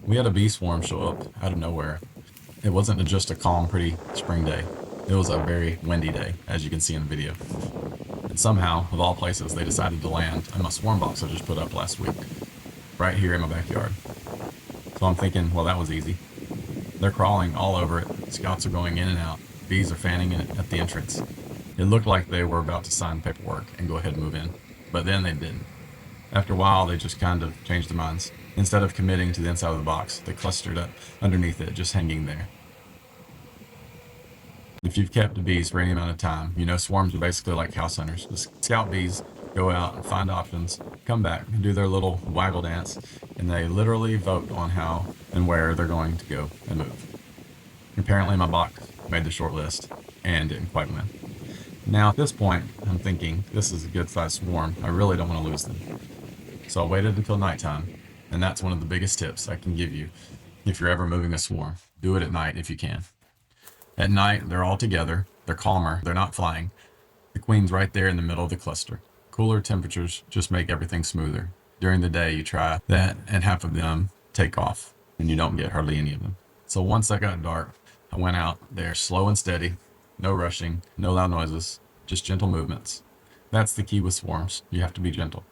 We had a bee swarm show up out of nowhere. It wasn't just a calm, pretty spring day. It was a very windy day, as you can see in the video. And somehow, of all places, they decided to land in my swarm box I just put up last week, right here in my backyard. So I'm thinking, well, that was easy. They're crawling all over it. Scouts are going in and out. Bees are fanning it at the entrance. It looked like they were about to sign paperwork and go ahead and move in, but then they didn't. After a while, they just kind of changed their minds. Instead of committing to the inside of the box, they clustered up underneath it, just hanging there. If you've kept bees for any amount of time, you know swarms are basically like house hunters. The scout bees go out and find options, come back and do their little waggle dance, and they literally vote on how and where they're going to go and move. Apparently my box made the short list and didn't quite win. Now at this point, I'm thinking this is a good sized swarm. I really don't want to lose them. So I waited until nighttime, and that's one of the biggest tips I can give you if you're ever moving a swarm. Do it at night if you can. At night, they're all together, they're calmer, they're not flying. The queen's right there in the middle of the cluster. Cooler temperatures just make everything smoother. During the day, you try that, and half of them take off, and you don't get hardly any of them. So once it got dark, I went out there slow and steady, no rushing, no loud noises, just gentle movements. That's the key with swarms. You have to be gentle.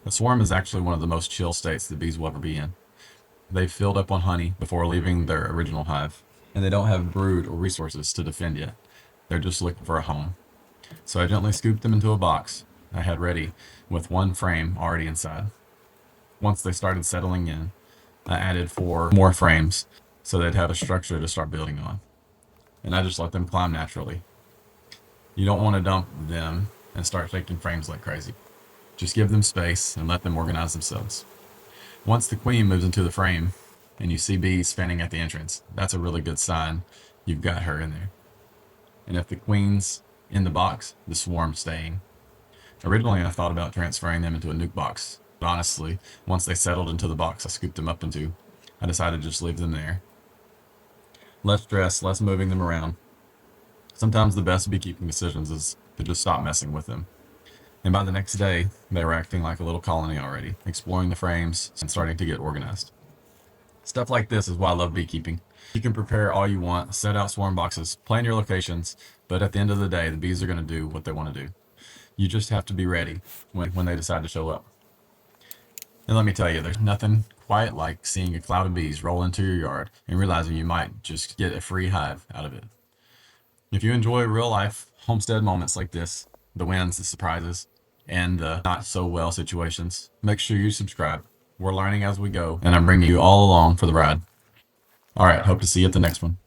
A swarm is actually one of the most chill states that bees will ever be in. They've filled up on honey before leaving their original hive, and they don't have brood or resources to defend yet. They're just looking for a home. So I gently scooped them into a box I had ready with one frame already inside. Once they started settling in, I added 4 more frames so they'd have a structure to start building on. And I just let them climb naturally. You don't want to dump them and start taking frames like crazy. Just give them space and let them organize themselves. Once the queen moves into the frame and you see bees fanning at the entrance, that's a really good sign you've got her in there. And if the queen's in the box, the swarm's staying. Originally, I thought about transferring them into a nuke box, but honestly, once they settled into the box I scooped them up into, I decided to just leave them there. Less stress, less moving them around. Sometimes the best beekeeping decisions is to just stop messing with them. And by the next day, they were acting like a little colony already, exploring the frames and starting to get organized. Stuff like this is why I love beekeeping. You can prepare all you want, set out swarm boxes, plan your locations, but at the end of the day, the bees are going to do what they want to do. You just have to be ready when they decide to show up. And let me tell you, there's nothing quite like seeing a cloud of bees roll into your yard and realizing you might just get a free hive out of it. If you enjoy real life homestead moments like this, the wins, the surprises, and the not so well situations, make sure you subscribe. We're learning as we go, and I'm bringing you all along for the ride. All right, hope to see you at the next one.